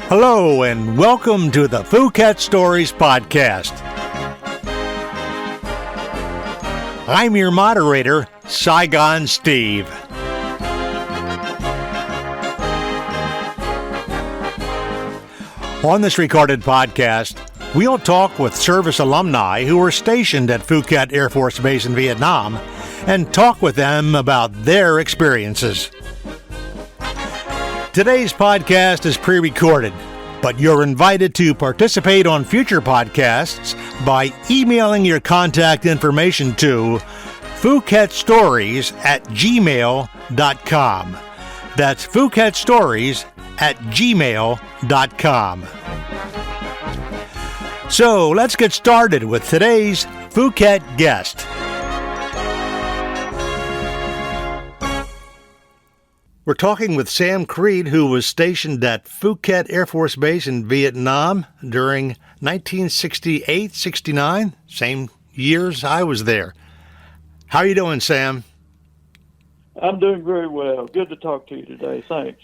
Hello and welcome to the Phu Cat Stories podcast. I'm your moderator, Saigon Steve. On this recorded podcast, we'll talk with service alumni who were stationed at Phu Cat Air Force Base in Vietnam and talk with them about their experiences. Today's podcast is pre-recorded, but you're invited to participate on future podcasts by emailing your contact information to phukatstories@gmail.com. That's phukatstories@gmail.com. So let's get started with today's Phu Cat guest. We're talking with Sam Creed, who was stationed at Phu Cat Air Force Base in Vietnam during 1968-69, same years I was there. How are you doing, Sam? I'm doing very well. Good to talk to you today. Thanks.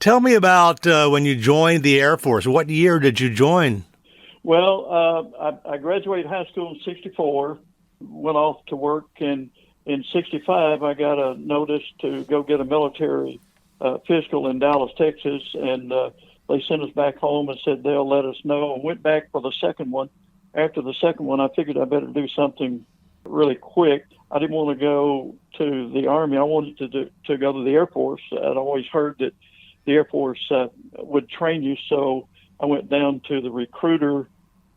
Tell me about when you joined the Air Force. What year did you join? Well, I graduated high school in 64, went off to work, and in 65, I got a notice to go get a military physical in Dallas, Texas, and they sent us back home and said they'll let us know. I went back for the second one. After the second one, I figured I better do something really quick. I didn't want to go to the Army. I wanted to go to the Air Force. I'd always heard that the Air Force would train you, so I went down to the recruiter,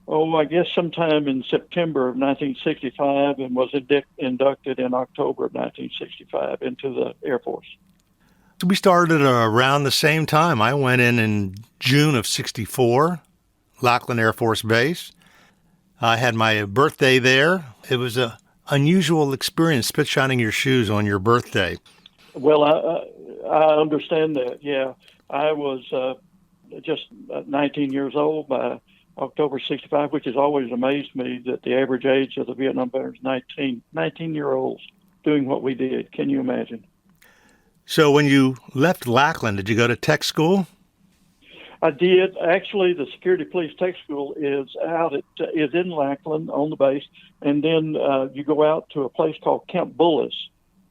I guess sometime in September of 1965, and was inducted in October of 1965 into the Air Force. We started around the same time. I went in June of 64, Lackland Air Force Base. I had my birthday there. It was an unusual experience, spit shining your shoes on your birthday. Well, I understand that, yeah. I was just 19 years old by October 65, which has always amazed me that the average age of the Vietnam veterans, 19-year-olds doing what we did. Can you imagine? So when you left Lackland, did you go to tech school? I did. Actually, the Security Police Tech School is in Lackland on the base, and then you go out to a place called Camp Bullis,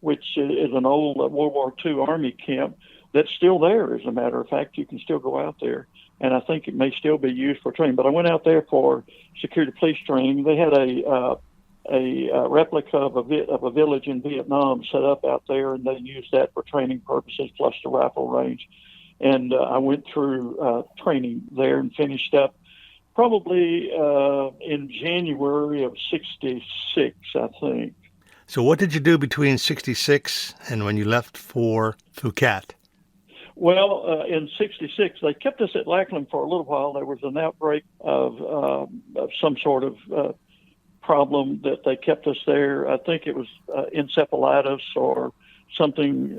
which is an old World War II Army camp that's still there, as a matter of fact. You can still go out there, and I think it may still be used for training. But I went out there for security police training. They had a replica of a village in Vietnam set up out there, and they used that for training purposes, plus the rifle range. And I went through training there and finished up probably in January of 66, I think. So what did you do between 66 and when you left for Phu Cat? Well, in 66, they kept us at Lackland for a little while. There was an outbreak of some sort of problem that they kept us there. I think it was encephalitis or something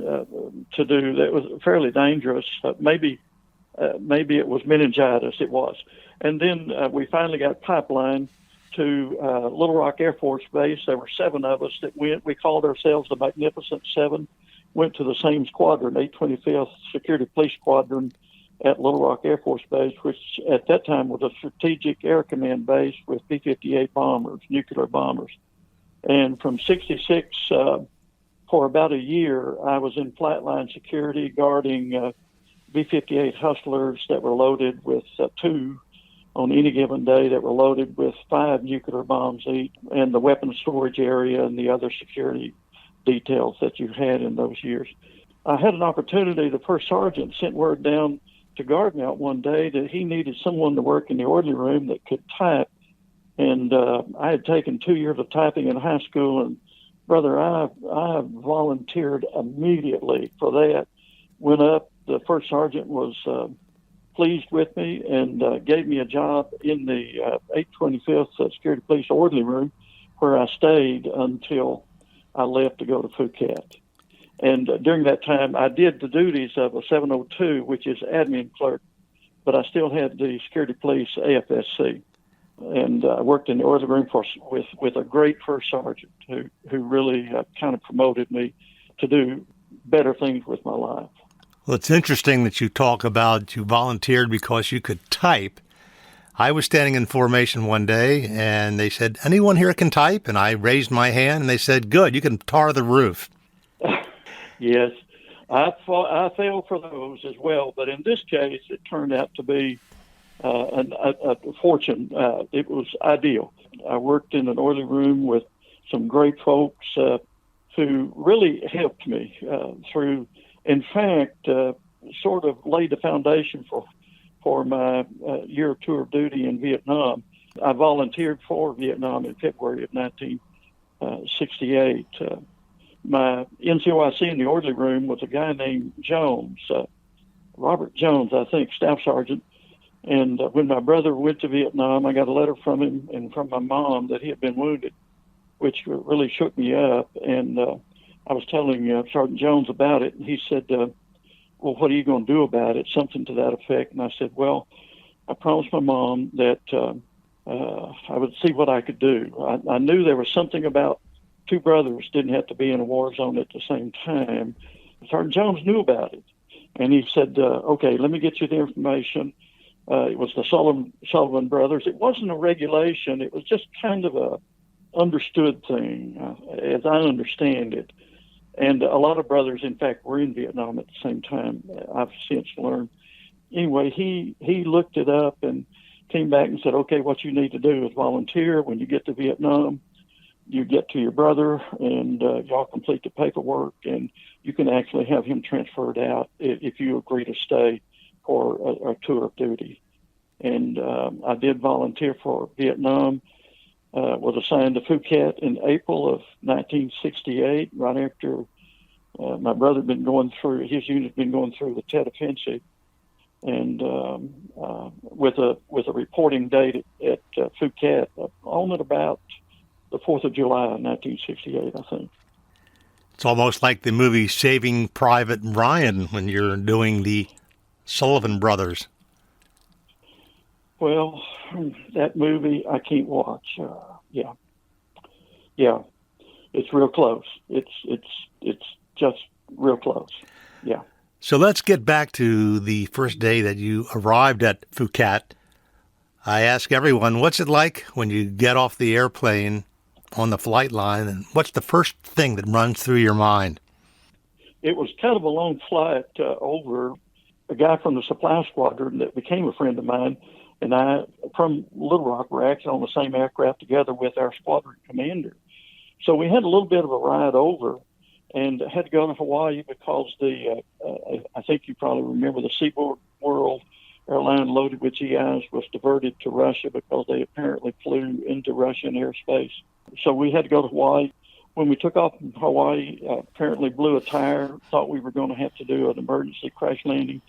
to do that was fairly dangerous. Maybe it was meningitis. It was. And then we finally got pipelined to Little Rock Air Force Base. There were 7 of us that went. We called ourselves the Magnificent Seven. Went to the same squadron, 825th Security Police Squadron at Little Rock Air Force Base, which at that time was a strategic air command base with B-58 bombers, nuclear bombers. And from 66, for about a year, I was in flatline security guarding B-58 Hustlers that were loaded with 2 on any given day, that were loaded with 5 nuclear bombs each, and the weapons storage area and the other security details that you had in those years. I had an opportunity. The first sergeant sent word down to guard me out one day that he needed someone to work in the orderly room that could type. And I had taken 2 years of typing in high school, and brother, I volunteered immediately for that. Went up. The first sergeant was pleased with me and gave me a job in the 825th Security Police orderly room, where I stayed until I left to go to Phu Cat. And during that time, I did the duties of a 702, which is admin clerk, but I still had the security police AFSC. And I worked in the orderly room with a great first sergeant who really kind of promoted me to do better things with my life. Well, it's interesting that you talk about you volunteered because you could type. I was standing in formation one day, and they said, anyone here can type? And I raised my hand, and they said, good, you can tar the roof. Yes, I fell for those as well, but in this case, it turned out to be a fortune. It was ideal. I worked in an oiler room with some great folks who really helped me through. In fact, sort of laid the foundation for my year or two of duty in Vietnam. I volunteered for Vietnam in February of 1968. My NCOIC in the orderly room was a guy named Jones, Robert Jones, I think, Staff Sergeant. And when my brother went to Vietnam, I got a letter from him and from my mom that he had been wounded, which really shook me up. And I was telling Sergeant Jones about it, and he said, well, what are you going to do about it? Something to that effect. And I said, well, I promised my mom that I would see what I could do. I knew there was something about two brothers didn't have to be in a war zone at the same time. Sergeant Jones knew about it. And he said, okay, let me get you the information. It was the Sullivan brothers. It wasn't a regulation. It was just kind of a understood thing, as I understand it. And a lot of brothers, in fact, were in Vietnam at the same time. I've since learned. Anyway, he looked it up and came back and said, okay, what you need to do is volunteer. When you get to Vietnam, you get to your brother and y'all complete the paperwork, and you can actually have him transferred out if you agree to stay for a tour of duty. And I did volunteer for Vietnam, was assigned to Phu Cat in April of 1968, right after my brother had been going through, his unit had been going through the Tet Offensive, and with a reporting date at Phu Cat on at about the 4th of July, 1968, I think. It's almost like the movie Saving Private Ryan when you're doing the Sullivan brothers. Well, that movie I can't watch. Yeah, it's real close. It's just real close. Yeah. So let's get back to the first day that you arrived at Phu Cat. I ask everyone, what's it like when you get off the airplane on the flight line, and what's the first thing that runs through your mind? It was kind of a long flight over. A guy from the supply squadron that became a friend of mine and I, from Little Rock, were actually on the same aircraft together with our squadron commander. So we had a little bit of a ride over and had to go to Hawaii because I think you probably remember the Seaboard World airline loaded with GIs was diverted to Russia because they apparently flew into Russian airspace. So we had to go to Hawaii. When we took off from Hawaii, apparently blew a tire, thought we were going to have to do an emergency crash landing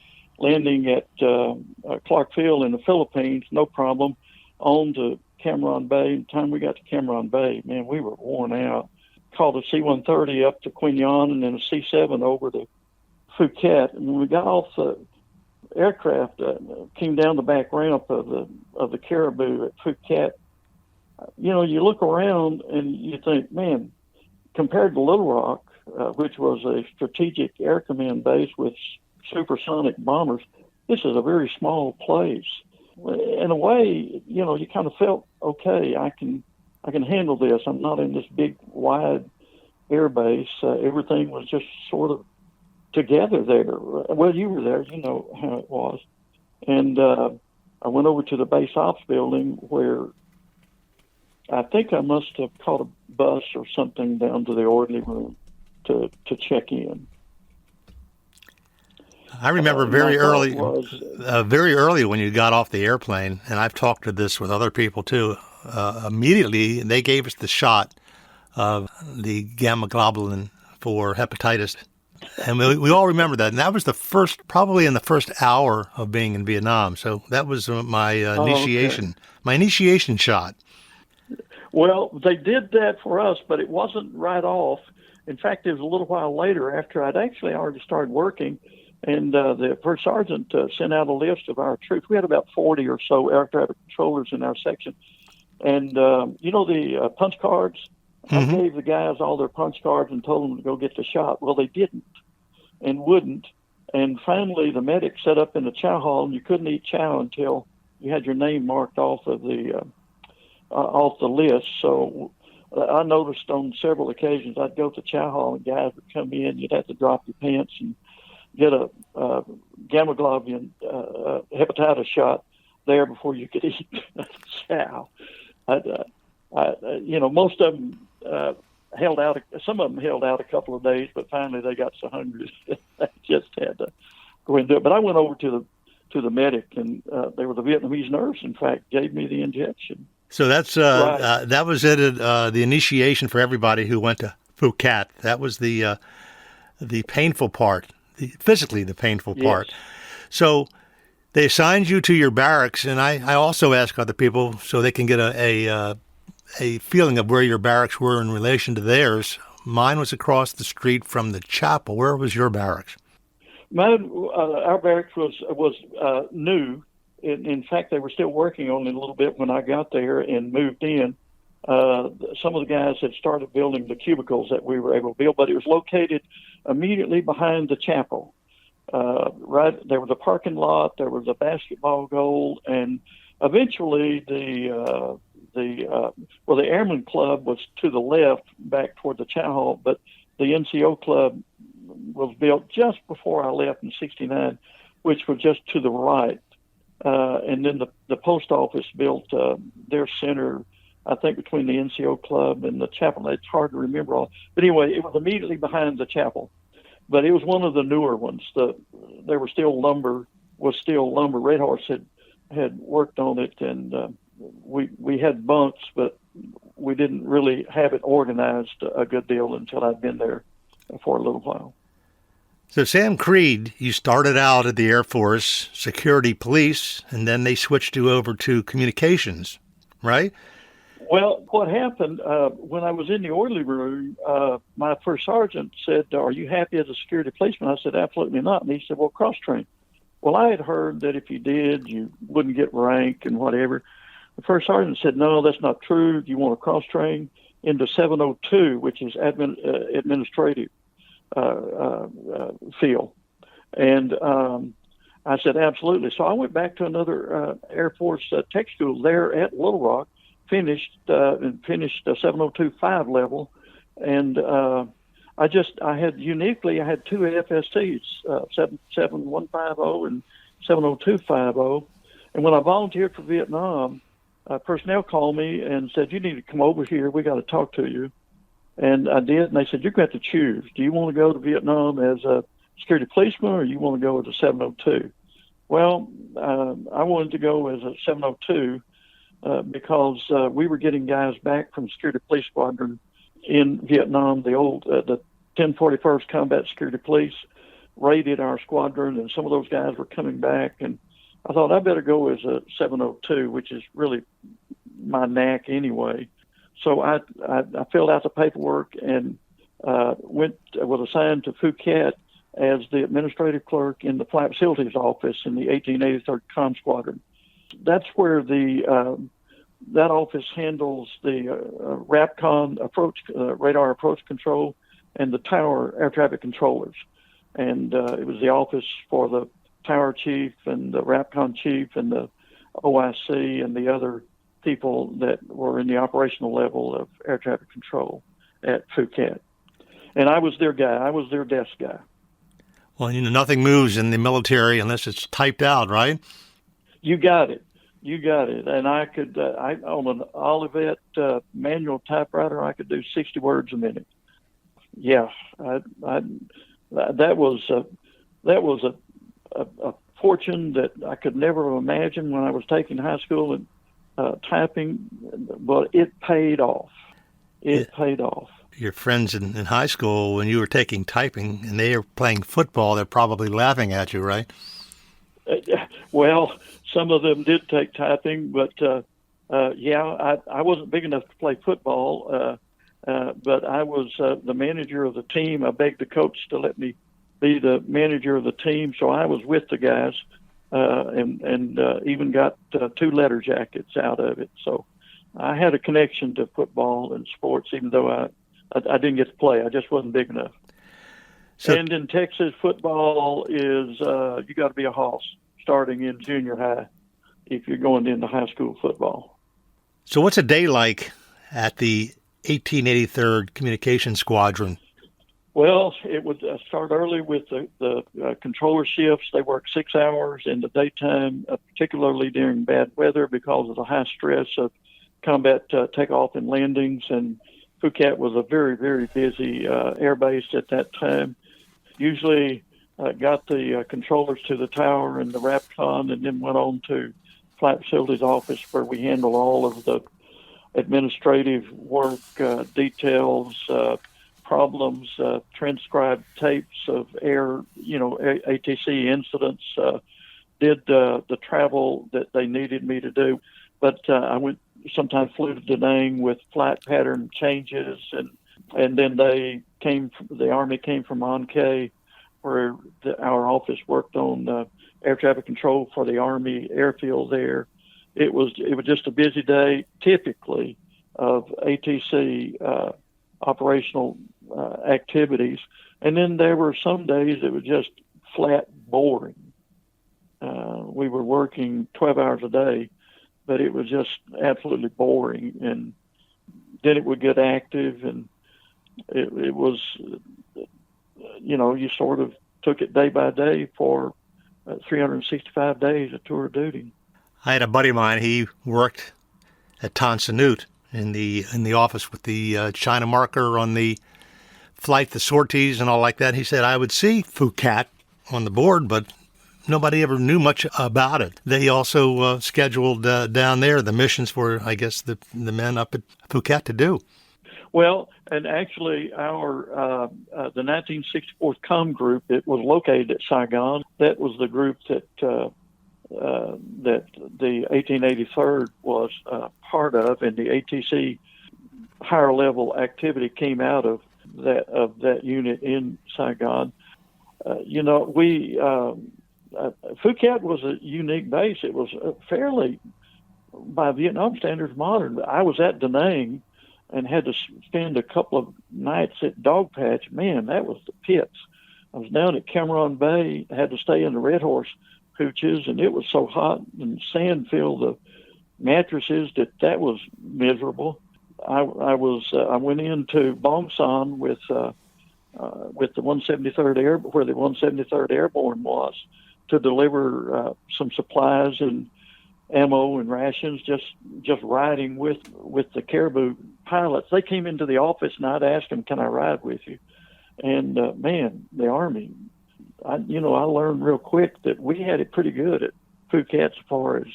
at Clark Field in the Philippines, no problem, on to Cameron Bay. By the time we got to Cameron Bay, man, we were worn out. Called a C-130 up to Queen Yan and then a C-7 over to Phu Cat. And when we got off the aircraft, came down the back ramp of the Caribou at Phu Cat, you know, you look around and you think, man, compared to Little Rock, which was a strategic air command base with supersonic bombers, this is a very small place. In a way, you know, you kind of felt, okay, I can handle this. I'm not in this big, wide air base. Everything was just sort of together there. Well, you were there, you know how it was. And I went over to the base ops building where I think I must have caught a bus or something down to the orderly room to check in. I remember very early when you got off the airplane, and I've talked to this with other people too. Immediately, they gave us the shot of the gamma globulin for hepatitis, and we all remember that. And that was probably in the first hour of being in Vietnam. So that was my initiation shot. Well, they did that for us, but it wasn't right off. In fact, it was a little while later after I'd actually already started working, and the first sergeant sent out a list of our troops. We had about 40 or so air traffic controllers in our section. And, you know, the punch cards? Mm-hmm. I gave the guys all their punch cards and told them to go get the shot. Well, they didn't and wouldn't. And finally, the medic set up in the chow hall, and you couldn't eat chow until you had your name marked off of off the list. So I noticed on several occasions I'd go to chow hall and guys would come in. You'd have to drop your pants and get a gamma globulin hepatitis shot there before you could eat chow. Most of them held out. Some of them held out a couple of days, but finally they got so hungry they just had to go and do it. But I went over to the medic, and they were the Vietnamese nurse. In fact, gave me the injection. So that's Right. that was it. The initiation for everybody who went to Phu Cat. That was the painful part, physically the painful part. Yes. So they assigned you to your barracks, and I also ask other people so they can get a feeling of where your barracks were in relation to theirs. Mine was across the street from the chapel. Where was your barracks? Our barracks was new. In fact, they were still working on it a little bit when I got there and moved in. Some of the guys had started building the cubicles that we were able to build, but it was located immediately behind the chapel. Right there was a parking lot, there was a basketball goal, and eventually the Airman Club was to the left, back toward the chow hall, but the NCO Club was built just before I left in '69, which was just to the right. And then the post office built their center, I think, between the NCO Club and the chapel. It's hard to remember all. But anyway, it was immediately behind the chapel. But it was one of the newer ones. There were still lumber. Red Horse had worked on it, and we had bunks, but we didn't really have it organized a good deal until I'd been there for a little while. So Sam Creed, you started out at the Air Force, security police, and then they switched you over to communications, right? Well, what happened when I was in the orderly room, my first sergeant said, "Are you happy as a security policeman?" I said, "Absolutely not." And he said, "Well, cross-train." Well, I had heard that if you did, you wouldn't get rank and whatever. The first sergeant said, "No, that's not true. You want to cross-train into 702, which is administrative field." And I said, "Absolutely." So I went back to another Air Force tech school there at Little Rock, finished 702-5 level, and I had two FSTs, 77150 and 70250. And when I volunteered for Vietnam, personnel called me and said, "You need to come over here. We got to talk to you." And I did, and they said, "You're going to have to choose. Do you want to go to Vietnam as a security policeman, or you want to go as a 702? Well, I wanted to go as a 702 because we were getting guys back from Security Police Squadron in Vietnam. The 1041st Combat Security Police raided our squadron, and some of those guys were coming back. And I thought I better go as a 702, which is really my knack anyway. So I filled out the paperwork and was assigned to Phu Cat as the administrative clerk in the Flight Facilities Office in the 1883rd Com Squadron. That's where that office handles the RAPCON radar approach control, and the tower air traffic controllers. And it was the office for the tower chief and the RAPCON chief and the OIC and the other people that were in the operational level of air traffic control at Phu Cat. And I was their guy. I was their desk guy. Well, nothing moves in the military unless it's typed out, right? You got it. And I could, on an Olivet manual typewriter, I could do 60 words a minute. Yeah, that was a fortune that I could never have imagined when I was taking high school and typing, but it paid off. It paid off. Your friends in high school, when you were taking typing and they were playing football, they're probably laughing at you, right? Well, some of them did take typing, but I wasn't big enough to play football, but I was the manager of the team. I begged the coach to let me be the manager of the team, so I was with the guys and even got 2 letter jackets out of it. So I had a connection to football and sports, even though I didn't get to play. I just wasn't big enough. So, And in Texas, football is you got to be a hoss starting in junior high if you're going into high school football. so what's a day like at the 1883rd Communication Squadron? Well, it would start early with the controller shifts. They work 6 hours in the daytime, particularly during bad weather because of the high stress of combat takeoff and landings. And Phu Cat was a very, very busy air base at that time. Usually got the controllers to the tower and the RAPCON, and then went on to Flight Facilities Office where we handle all of the administrative work, details, problems, transcribed tapes of air, ATC incidents, did the travel that they needed me to do. But I sometimes flew to Da Nang with flight pattern changes, and then the Army came from Anke, where our office worked on air traffic control for the Army airfield there. It was just a busy day, typically, of ATC operational activities. And then there were some days that were just flat boring. We were working 12 hours a day, but it was just absolutely boring. And then it would get active, and it was, you sort of took it day by day for 365 days of tour duty. I had a buddy of mine. He worked at Tan Son Nhut in the office with the China marker on the flight, the sorties and all like that. He said, I would see Phu Cat on the board, but nobody ever knew much about it. They also scheduled down there the missions for, I guess, the men up at Phu Cat to do. Well, and actually our the 1964th Com group, it was located at Saigon. That was the group that the 1883rd was part of, and the ATC higher level activity came out of that unit in Saigon. Phu Cat was a unique base. It was fairly, by Vietnam standards, modern. I was at Da Nang and had to spend a couple of nights at Dog Patch. Man, that was the pits. I was down at Cameron Bay, had to stay in the Red Horse hooches, and it was so hot and sand filled the mattresses that was miserable. I went into Bong Son with the 173rd Air, where the 173rd Airborne was, to deliver some supplies and ammo and rations, just riding with the Caribou pilots. They came into the office and I'd ask them, can I ride with you? And man, the Army, I learned real quick that we had it pretty good at Phu Cat as far as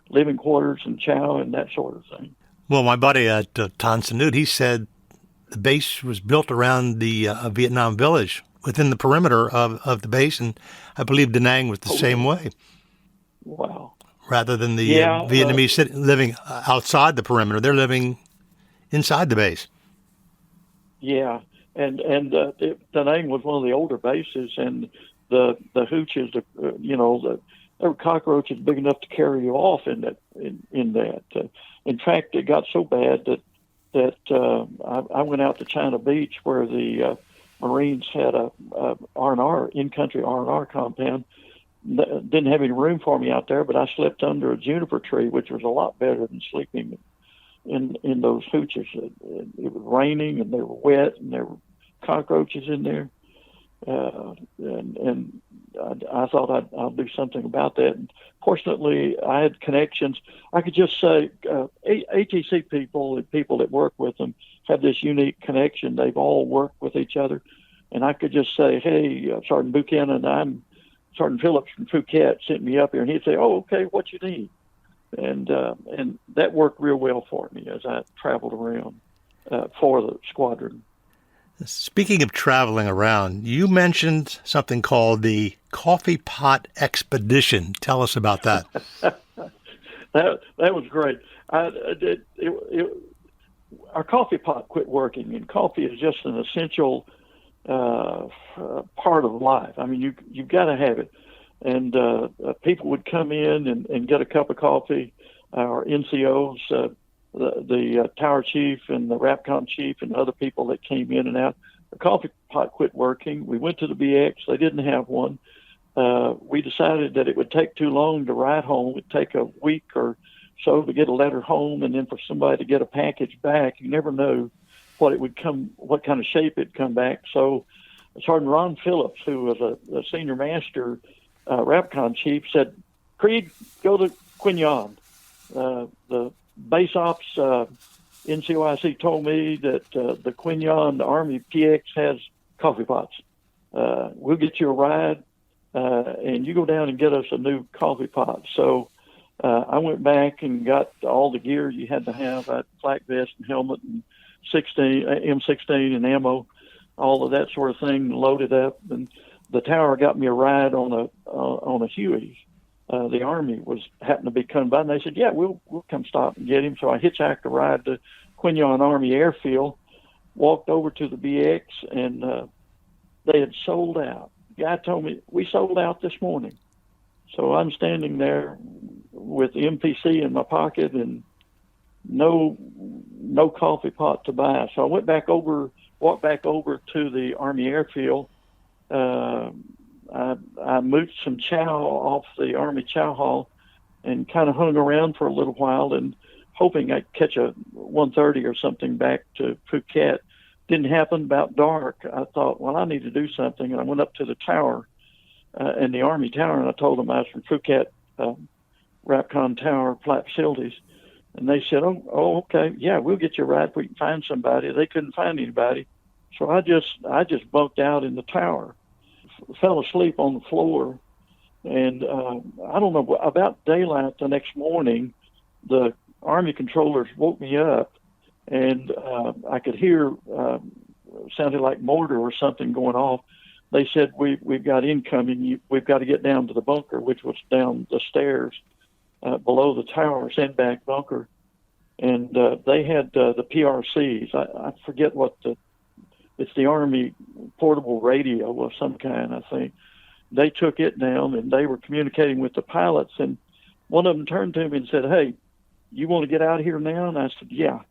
living quarters and chow and that sort of thing. Well, my buddy at Tan Son Nhut, he said the base was built around the Vietnam Village within the perimeter of the base, and I believe Da Nang was the same way. Wow. Rather than the Vietnamese living outside the perimeter, they're living inside the base. Yeah, and Da Nang was one of the older bases, and the hooches, there were cockroaches big enough to carry you off in that. In fact, it got so bad that I went out to China Beach, where the Marines had a R&R, in-country R&R compound. Didn't have any room for me out there, but I slept under a juniper tree, which was a lot better than sleeping in those hooches. It was raining, and they were wet, and there were cockroaches in there. And I thought I'll do something about that. And fortunately, I had connections. I could just say ATC people and people that work with them have this unique connection. They've all worked with each other. And I could just say, hey, Sergeant Buchanan, I'm Sergeant Phillips from Phu Cat, sent me up here. And he'd say, oh, okay, what you need? And that worked real well for me as I traveled around for the squadron. Speaking of traveling around, you mentioned something called the Coffee Pot Expedition. Tell us about that. That was great. Our coffee pot quit working, and coffee is just an essential part of life. I mean, you've got to have it. And people would come in and get a cup of coffee. Our NCOs, the tower chief and the RAPCON chief and other people that came in and out, The coffee pot quit working. We went to the BX. They didn't have one. We decided that it would take too long to ride home. It would take a week or so to get a letter home, and then for somebody to get a package back. You never know what kind of shape it'd come back. So Sergeant Ron Phillips, who was a senior master RAPCON chief, said, "Creed, go to Quignon." The base ops NCOIC told me that the Quignon Army PX has coffee pots. We'll get you a ride, and you go down and get us a new coffee pot. So I went back and got all the gear you had to have. I had flak vest and helmet and M16 and ammo, all of that sort of thing, loaded up. And the tower got me a ride on a Huey. The Army happened to be coming by, and they said, "Yeah, we'll come stop and get him." So I hitchhiked a ride to Quignon Army Airfield, walked over to the BX, and they had sold out. The guy told me, "We sold out this morning." So I'm standing there with the MPC in my pocket and no coffee pot to buy. So I walked back over to the Army Airfield. I moved some chow off the Army chow hall and kind of hung around for a little while and hoping I'd catch a 1:30 or something back to Phu Cat. Didn't happen. About dark, I thought, well, I need to do something. And I went up to the tower, in the Army tower, and I told them I was from Phu Cat RAPCON Tower Flight Facilities. And they said, oh, okay, yeah, we'll get you a ride if we can find somebody. They couldn't find anybody. So I just bunked out in the tower, fell asleep on the floor. And I don't know, about daylight the next morning, the Army controllers woke me up, and I could hear, sounded like mortar or something going off. They said, we've got incoming. We've got to get down to the bunker, which was down the stairs below the tower, sandbag bunker. And they had the PRCs. I forget it's the Army portable radio of some kind, I think. They took it down, and they were communicating with the pilots. And one of them turned to me and said, "Hey, you want to get out of here now?" And I said, "Yeah."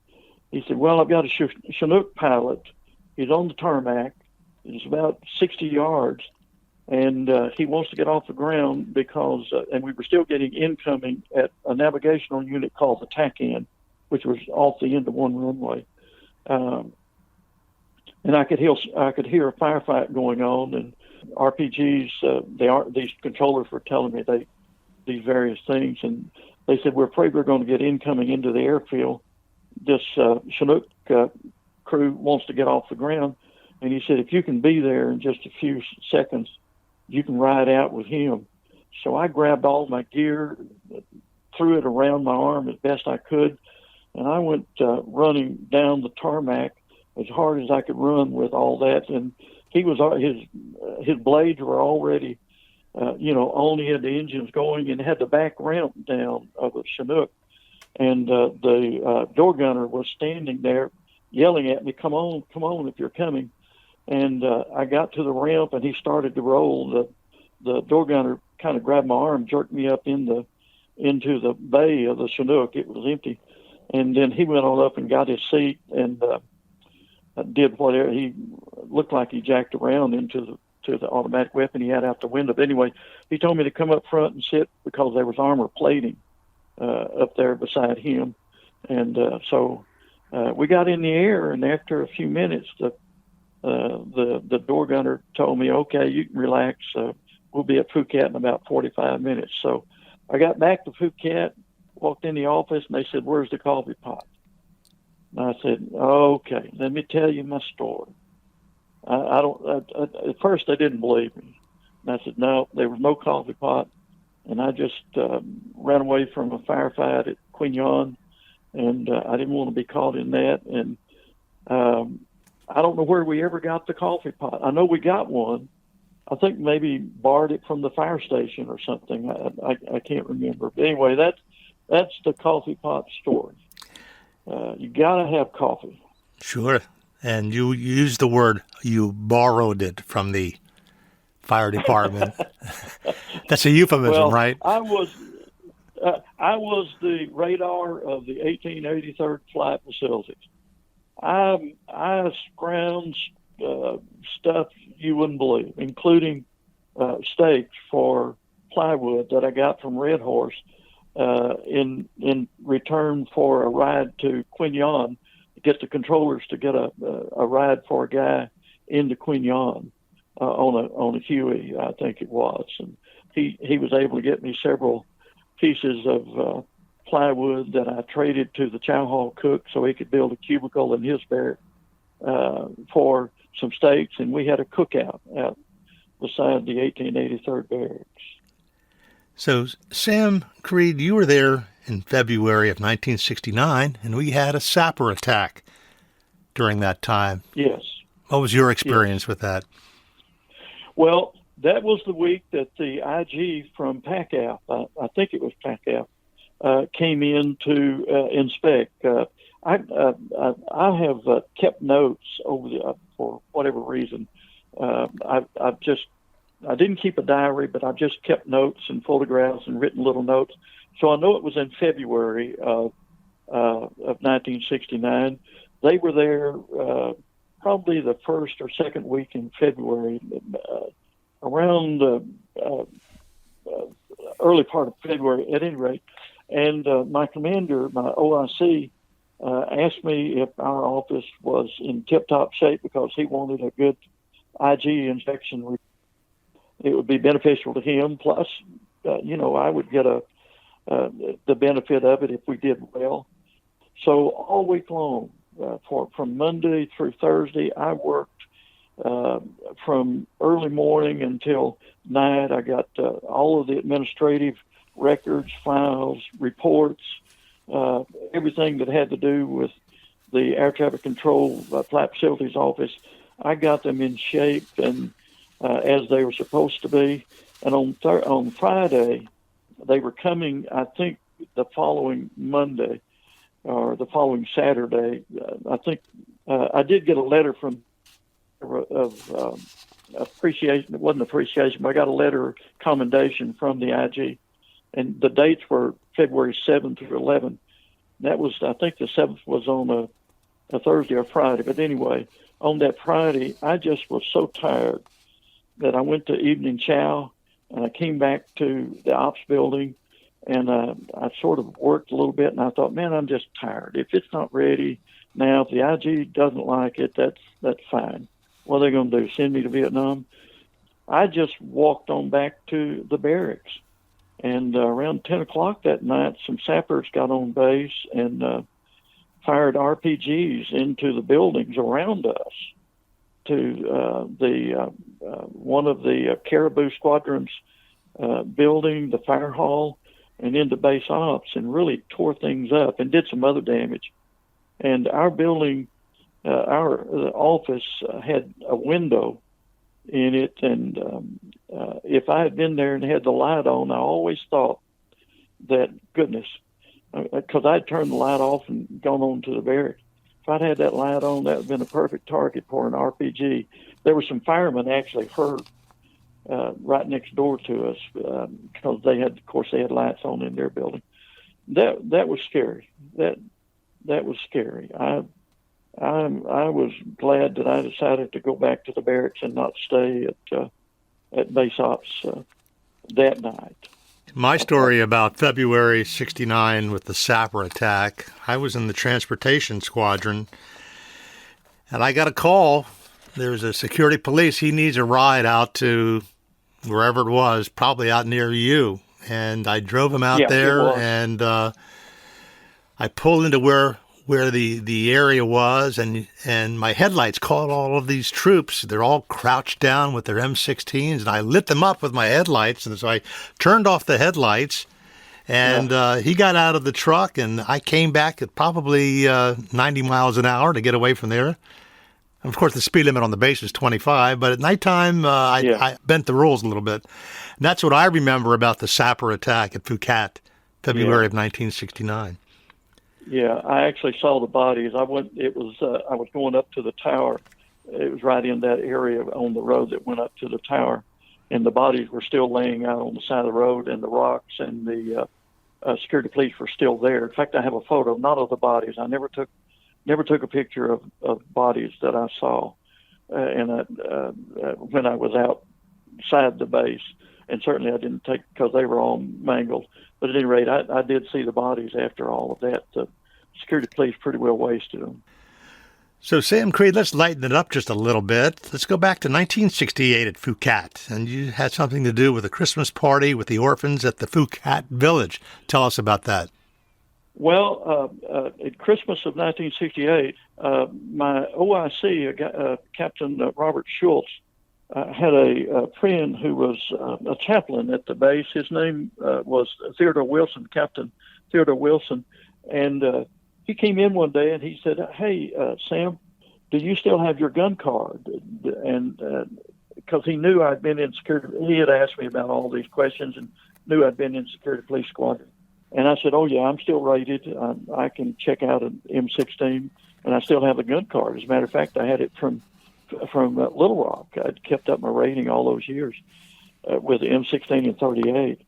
He said, "Well, I've got a Chinook pilot. He's on the tarmac. It's about 60 yards, and he wants to get off the ground because," and we were still getting incoming at a navigational unit called the TAC-IN, which was off the end of one runway. And I could hear a firefight going on, and RPGs. These controllers were telling me these various things, and they said, "We're afraid we're going to get incoming into the airfield. This Chinook crew wants to get off the ground." And he said, "If you can be there in just a few seconds, you can ride out with him." So I grabbed all my gear, threw it around my arm as best I could, and I went running down the tarmac as hard as I could run with all that. And he was his blades were already, on. He had the engines going and had the back ramp down of a Chinook. And the door gunner was standing there yelling at me, "Come on, if you're coming." And I got to the ramp, and he started to roll. The door gunner kind of grabbed my arm, jerked me up into the bay of the Chinook. It was empty. And then he went on up and got his seat and did whatever. He looked like he jacked around into the automatic weapon he had out the window. But anyway, he told me to come up front and sit because there was armor plating up there beside him. And so we got in the air, and after a few minutes, the door gunner told me, "Okay, you can relax. We'll be at Phu Cat in about 45 minutes. So I got back to Phu Cat, walked in the office, and they said, "Where's the coffee pot?" And I said, "Okay, let me tell you my story." At first they didn't believe me. And I said, "No, there was no coffee pot." And I just ran away from a firefight at Quignon, and I didn't want to be caught in that. And I don't know where we ever got the coffee pot. I know we got one. I think maybe borrowed it from the fire station or something. I can't remember. But anyway, that's the coffee pot story. You got to have coffee. Sure. And you used the word, you borrowed it from the fire department. That's a euphemism, right? I was the radar of the 1883rd Flight Facilities. I scrounged stuff you wouldn't believe, including stakes for plywood that I got from Red Horse in return for a ride to Quignon to get the controllers to get a ride for a guy into Quignon on a Huey, I think it was, and he was able to get me several pieces of plywood that I traded to the chow hall cook so he could build a cubicle in his barrack for some steaks, and we had a cookout out beside the 1883rd Barracks. So, Sam Creed, you were there in February of 1969, and we had a sapper attack during that time. Yes. What was your experience with that? Well, that was the week that the IG from PACAF, I think it was PACAF, came in to inspect. I have kept notes over for whatever reason. I didn't keep a diary, but I just kept notes and photographs and written little notes. So I know it was in February of 1969. They were there probably the first or second week in February, around the early part of February at any rate. And my commander, my OIC, asked me if our office was in tip-top shape because he wanted a good IG inspection. It would be beneficial to him. Plus, I would get the benefit of it if we did well. So all week long, from Monday through Thursday, I worked from early morning until night. I got all of the administrative records, files, reports, everything that had to do with the air traffic control flight facilities office. I got them in shape and as they were supposed to be. And on Friday, they were coming, I think, the following Monday or the following Saturday. I think I did get a letter from of appreciation. It wasn't appreciation, but I got a letter of commendation from the IG. And the dates were February 7th through 11th. That was, I think the 7th was on a Thursday or Friday. But anyway, on that Friday, I just was so tired that I went to evening chow, and I came back to the ops building, and I sort of worked a little bit, and I thought, man, I'm just tired. If it's not ready now, if the IG doesn't like it, that's fine. What are they going to do, send me to Vietnam? I just walked on back to the barracks, and around 10 o'clock that night, some sappers got on base and fired RPGs into the buildings around us, to one of the Caribou Squadron's building, the fire hall, and into base ops, and really tore things up and did some other damage. And our building, our office had a window in it, and if I had been there and had the light on, I always thought that, goodness, because I'd turned the light off and gone on to the barracks. If I'd had that light on, that would have been a perfect target for an RPG. There were some firemen actually hurt right next door to us because they had lights on in their building. That was scary. That was scary. I was glad that I decided to go back to the barracks and not stay at base ops that night. My story about February 69 with the sapper attack, I was in the transportation squadron, and I got a call. There's a security police. He needs a ride out to wherever it was, probably out near you. And I drove him out there, and I pulled into where the area was, and my headlights caught all of these troops. They're all crouched down with their M16s, and I lit them up with my headlights. And so I turned off the headlights, and he got out of the truck, and I came back at probably 90 miles an hour to get away from there. Of course, the speed limit on the base is 25, but at nighttime, I bent the rules a little bit. And that's what I remember about the sapper attack at Phu Cat, February of 1969. Yeah, I actually saw the bodies. I was going up to the tower. It was right in that area on the road that went up to the tower, and the bodies were still laying out on the side of the road, and the rocks and the security police were still there. In fact, I have a photo, not of the bodies. I never took a picture of bodies that I saw, when I was outside the base. And certainly I didn't take, because they were all mangled. But at any rate, I did see the bodies after all of that. The security police pretty well wasted them. So, Sam Creed, let's lighten it up just a little bit. Let's go back to 1968 at Phu Cat, and you had something to do with a Christmas party with the orphans at the Phu Cat Village. Tell us about that. Well, at Christmas of 1968, my OIC, Captain Robert Schultz, had a friend who was a chaplain at the base. His name was Theodore Wilson, Captain Theodore Wilson. And he came in one day and he said, "Hey, Sam, do you still have your gun card?" And because he knew I'd been in security, he had asked me about all these questions and knew I'd been in security police squadron. And I said, "Oh, yeah, I'm still rated. I can check out an M16, and I still have a gun card. As a matter of fact, I had it from Little Rock. I'd kept up my rating all those years with the M16 and 38.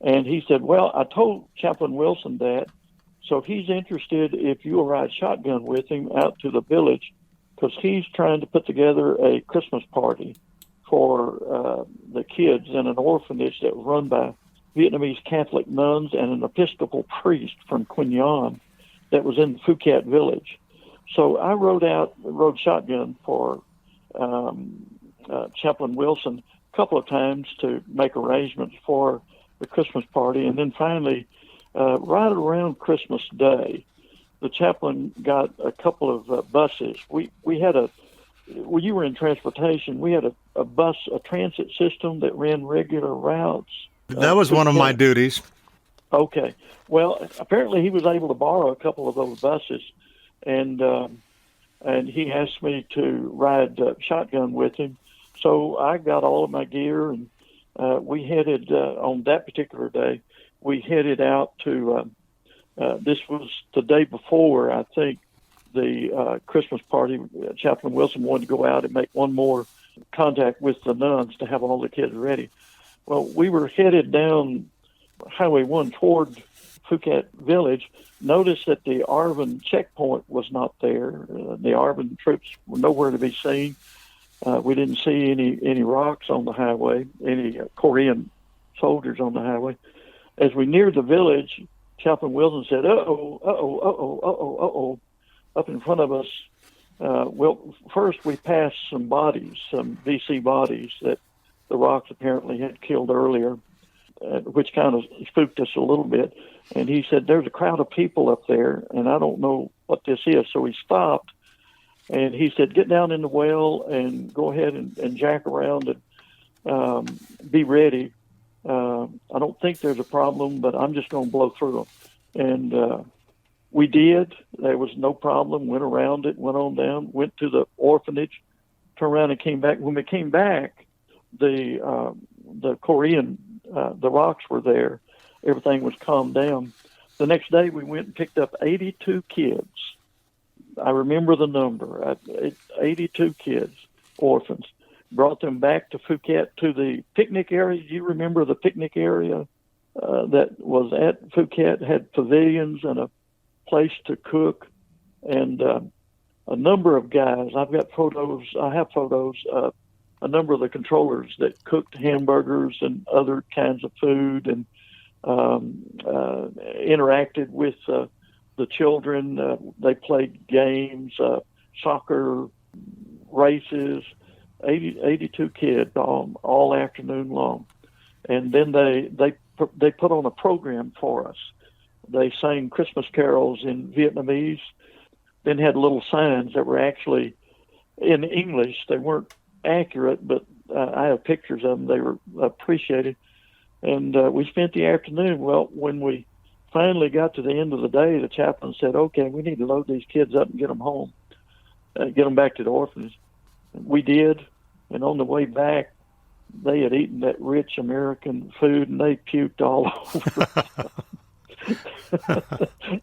And he said, "Well, I told Chaplain Wilson that, so he's interested if you'll ride shotgun with him out to the village, because he's trying to put together a Christmas party for the kids in an orphanage that was run by Vietnamese Catholic nuns and an Episcopal priest from Quy Nhon that was in Phu Cat Village." So I rode shotgun for Chaplain Wilson a couple of times to make arrangements for the Christmas party. And then finally, right around Christmas Day, the chaplain got a couple of buses. We had when you were in transportation, we had a transit system that ran regular routes. That was one of my duties. Okay. Well, apparently he was able to borrow a couple of those buses, and he asked me to ride shotgun with him. So I got all of my gear, and we headed on that particular day. We headed out to. This was the day before, I think, the Christmas party. Chaplain Wilson wanted to go out and make one more contact with the nuns to have all the kids ready. Well, we were headed down Highway 1 toward Phu Cat Village. Noticed that the ARVN checkpoint was not there. The ARVN troops were nowhere to be seen. We didn't see any rocks on the highway, any Korean soldiers on the highway. As we neared the village, Chaplain Wilson said, "Uh-oh." Up in front of us, well, first we passed some bodies, some VC bodies that the rocks apparently had killed earlier, which kind of spooked us a little bit. And he said, "There's a crowd of people up there, and I don't know what this is." So he stopped, and he said, "Get down in the well and go ahead and jack around and be ready. I don't think there's a problem, but I'm just going to blow through them." And we did. There was no problem. Went around it, went on down, went to the orphanage, turned around and came back. When we came back, the Korean, the rocks were there. Everything was calmed down. The next day, we went and picked up 82 kids. I remember the number, 82 kids, orphans. Brought them back to Phu Cat to the picnic area. Do you remember the picnic area that was at Phu Cat? Had pavilions and a place to cook, and a number of guys. I have photos of a number of the controllers that cooked hamburgers and other kinds of food and interacted with the children. They played games, soccer, races. 82 kids all afternoon long, and then they put on a program for us. They sang Christmas carols in Vietnamese, then had little signs that were actually in English. They weren't accurate, but I have pictures of them. They were appreciated, and we spent the afternoon. Well, when we finally got to the end of the day, the chaplain said, "Okay, we need to load these kids up and get them home, get them back to the orphanage." We did. And on the way back, they had eaten that rich American food, and they puked all over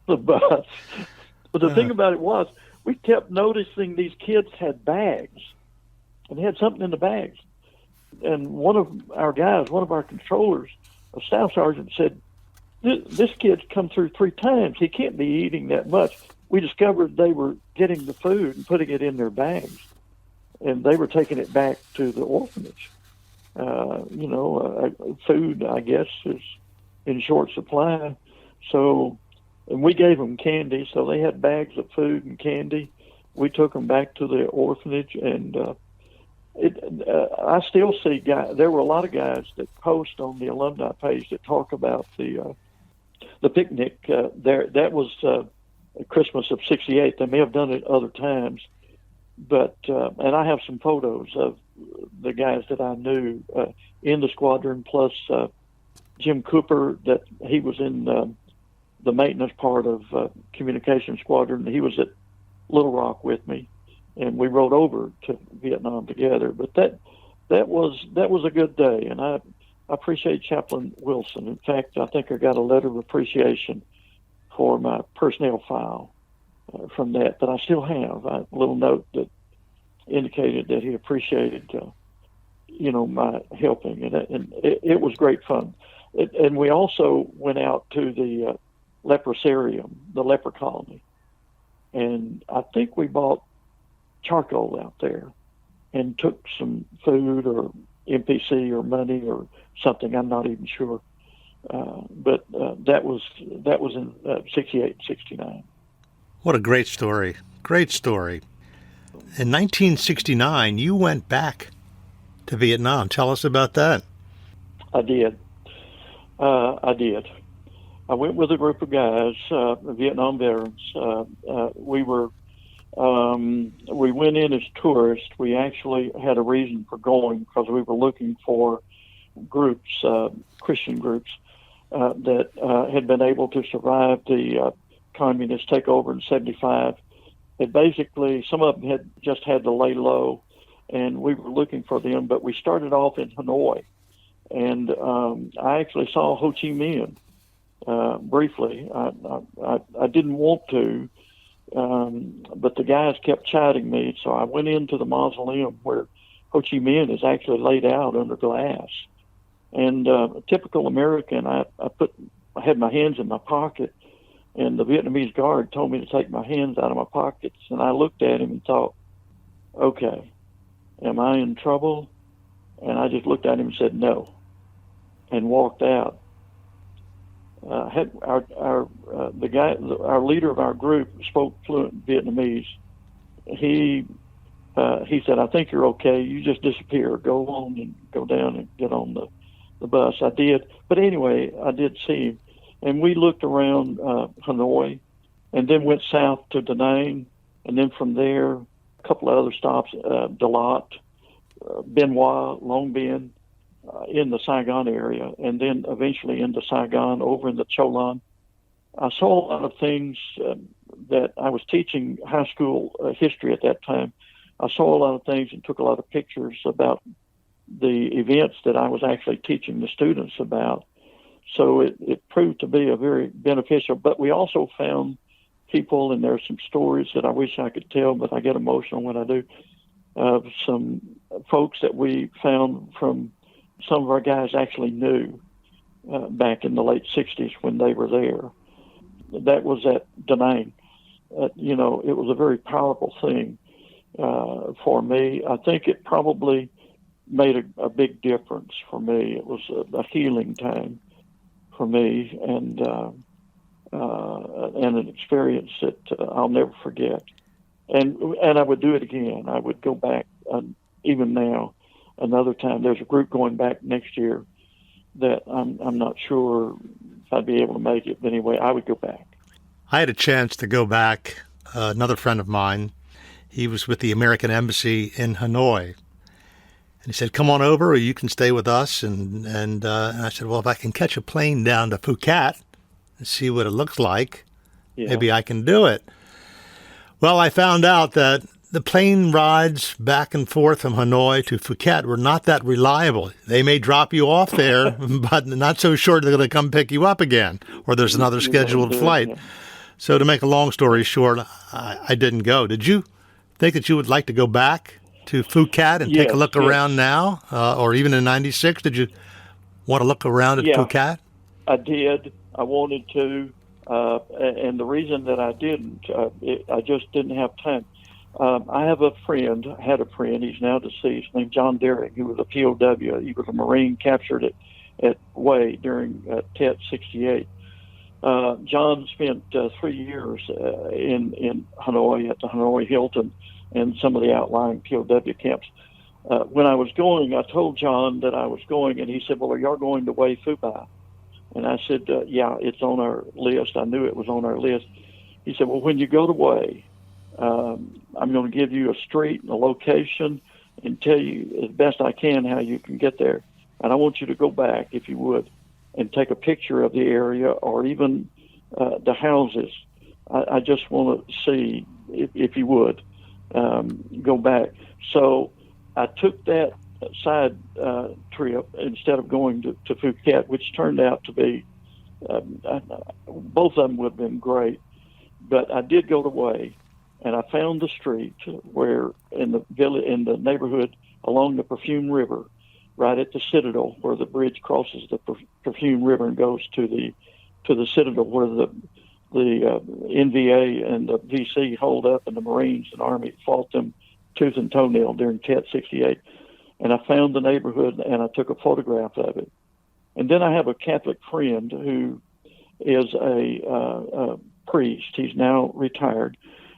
the bus. But the thing about it was, we kept noticing these kids had bags, and they had something in the bags. And one of our guys, one of our controllers, a staff sergeant, said, "This kid's come through 3 times. He can't be eating that much." We discovered they were getting the food and putting it in their bags. and they were taking it back to the orphanage. Food, I guess, is in short supply. So, and we gave them candy, so they had bags of food and candy. We took them back to the orphanage, and I still see guys. There were a lot of guys that post on the alumni page that talk about the picnic. That was Christmas of '68. They may have done it other times, but and I have some photos of the guys that I knew in the squadron, plus Jim Cooper, that he was in the maintenance part of communication squadron. He was at Little Rock with me, and we rode over to Vietnam together. But that was a good day, and I appreciate Chaplain Wilson. In fact, I think I got a letter of appreciation for my personnel file from that I still have. A little note that indicated that he appreciated, my helping, and it was great fun. And we also went out to the leprosarium, the leper colony, and I think we bought charcoal out there and took some food or MPC or money or something. I'm not even sure, but that was in '68, '69. What a great story! Great story. In 1969, you went back to Vietnam. Tell us about that. I did. I went with a group of guys, Vietnam veterans. We went in as tourists. We actually had a reason for going because we were looking for groups, Christian groups, that had been able to survive the communist takeover in '75. And basically, some of them had just had to lay low, and we were looking for them. But we started off in Hanoi, and I actually saw Ho Chi Minh briefly. I didn't want to, but the guys kept chiding me, so I went into the mausoleum where Ho Chi Minh is actually laid out under glass. And typical American, I had my hands in my pocket, and the Vietnamese guard told me to take my hands out of my pockets, and I looked at him and thought, okay, am I in trouble? And I just looked at him and said no, and walked out. Had our leader of our group spoke fluent Vietnamese. He said, I think you're okay. You just disappear. Go on and go down and get on the bus. I did. But anyway, I did see him. And we looked around Hanoi and then went south to Da Nang. And then from there, a couple of other stops, Dalat, Bien Hoa, Long Bien, in the Saigon area, and then eventually into Saigon, over in the Cholan. I saw a lot of things that I was teaching high school history at that time. I saw a lot of things and took a lot of pictures about the events that I was actually teaching the students about. So it proved to be a very beneficial, but we also found people, and there's some stories that I wish I could tell, but I get emotional when I do, of some folks that we found from some of our guys actually knew back in the late 60s when they were there. That was at Da Nang. It was a very powerful thing for me. I think it probably made a big difference for me. It was a healing time for me, and an experience that I'll never forget. And I would do it again. I would go back even now. Another time, there's a group going back next year that I'm not sure if I'd be able to make it. But anyway, I would go back. I had a chance to go back. Another friend of mine, he was with the American Embassy in Hanoi. And he said, come on over, or you can stay with us. And I said, well, if I can catch a plane down to Phu Cat and see what it looks like, maybe I can do it. Well, I found out that the plane rides back and forth from Hanoi to Phu Cat were not that reliable. They may drop you off there, but not so sure they're going to come pick you up again, or there's another scheduled flight. Yeah. So to make a long story short, I didn't go. Did you think that you would like to go back to Phu Cat and take a look around now, or even in '96? Did you want to look around at Phu Cat? I did. I wanted to, and the reason that I didn't, I just didn't have time. I have a friend, had a friend, he's now deceased, named John Derrick, who was a POW. He was a Marine captured at Way during Tet 68. John spent 3 years in Hanoi at the Hanoi Hilton and some of the outlying POW camps. When I was going, I told John that I was going, and he said, "Well, are y'all going to Way Phu Bai?" And I said, "Yeah, it's on our list." I knew it was on our list. He said, "Well, when you go to Way, I'm going to give you a street and a location and tell you as best I can how you can get there. And I want you to go back, if you would, and take a picture of the area or even the houses. I just want to see, if you would, go back." So I took that side trip instead of going to Phu Cat, which turned out to be, both of them would have been great. But I did go to Way, and I found the street where in the village, in the neighborhood along the Perfume River, right at the Citadel, where the bridge crosses the Perfume River and goes to the Citadel, where the NVA and the VC hold up, and the Marines and Army fought them tooth and toenail during Tet 68. And I found the neighborhood, and I took a photograph of it. And then I have a Catholic friend who is a priest. He's now retired,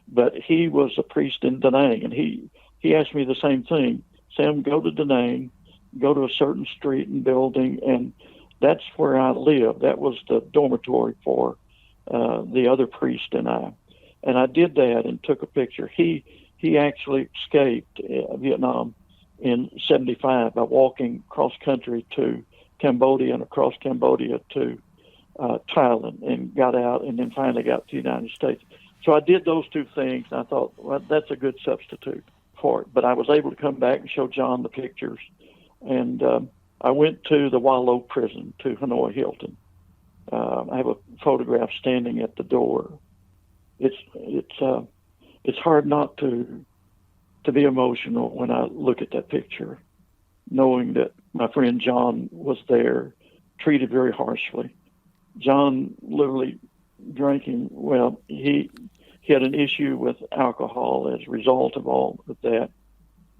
but he was a priest in Da Nang, and he asked me the same thing. "Sam, go to Da Nang, go to a certain street and building," and that's where I lived. That was the dormitory for the other priest and I. And I did that and took a picture. He actually escaped Vietnam in 75 by walking cross country to Cambodia and across Cambodia to Thailand, and got out, and then finally got to the United States. So I did those two things, and I thought, well, that's a good substitute for it. But I was able to come back and show John the pictures. And I went to the Wallow prison, to Hanoi Hilton. I have a photograph standing at the door. It's hard not to be emotional when I look at that picture, knowing that my friend John was there, treated very harshly. John literally drinking. Well, he had an issue with alcohol as a result of all of that.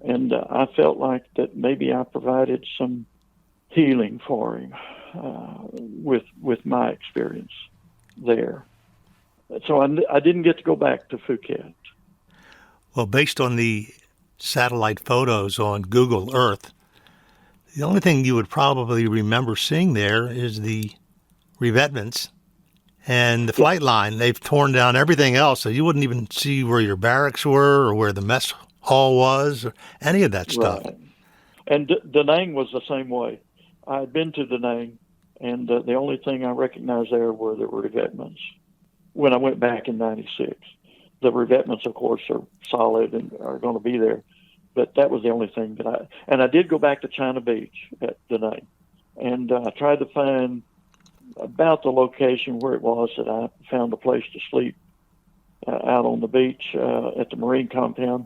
And I felt like that maybe I provided some healing for him with my experience there. So I didn't get to go back to Phu Cat. Well, based on the satellite photos on Google Earth, the only thing you would probably remember seeing there is the revetments and the flight line. They've torn down everything else, so you wouldn't even see where your barracks were or where the mess hall was or any of that stuff. Right. And Da Nang was the same way. I had been to Da Nang, and the only thing I recognized there were the revetments when I went back in 96. The revetments, of course, are solid and are going to be there. But that was the only thing that I did go back to China Beach at Da Nang. And I tried to find about the location where it was that I found a place to sleep out on the beach at the Marine compound.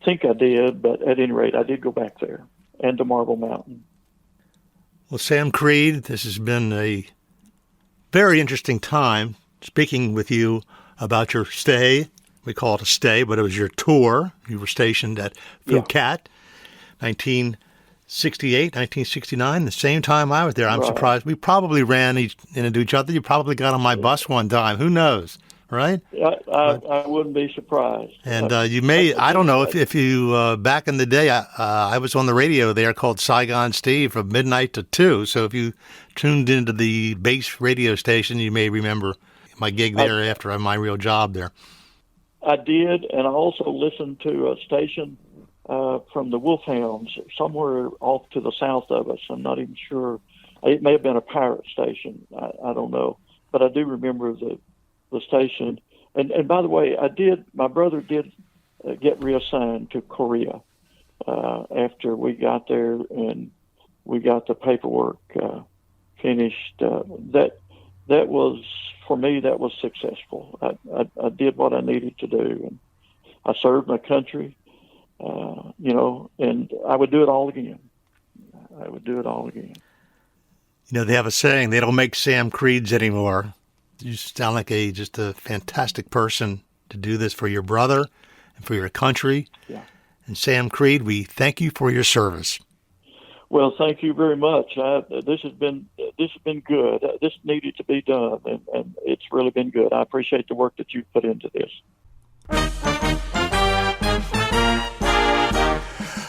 I think I did, but at any rate, I did go back there and to Marble Mountain. Well, Sam Creed, this has been a very interesting time speaking with you about your stay. We call it a stay, but it was your tour. You were stationed at Phu Cat, 1968, 1969, the same time I was there. I'm surprised. We probably ran into each other. You probably got on my bus one time. Who knows, right? I wouldn't be surprised. And you may, I don't know, if you, back in the day, I was on the radio there called Saigon Steve from midnight to 2. So if you tuned into the base radio station, you may remember my gig there after my real job there. I did, and I also listened to a station from the Wolfhounds somewhere off to the south of us. I'm not even sure. It may have been a pirate station. I don't know. But I do remember the station. And by the way, my brother did get reassigned to Korea after we got there and we got the paperwork finished. That was, for me, that was successful. I did what I needed to do, and I served my country, and I would do it all again. They have a saying, they don't make Sam Creeds anymore. You sound like just a fantastic person to do this for your brother and for your country. Yeah. And Sam Creed, we thank you for your service. Well, thank you very much. This has been good. This needed to be done, and it's really been good. I appreciate the work that you've put into this.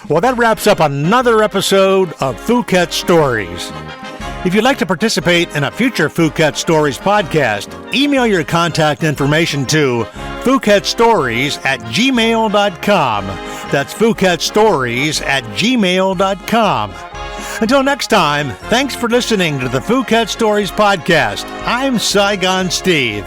Well, that wraps up another episode of Phu Cat Stories. If you'd like to participate in a future Phu Cat Stories podcast, email your contact information to phukatstories@gmail.com. That's phukatstories@gmail.com. Until next time, thanks for listening to the Phu Cat Stories podcast. I'm Saigon Steve.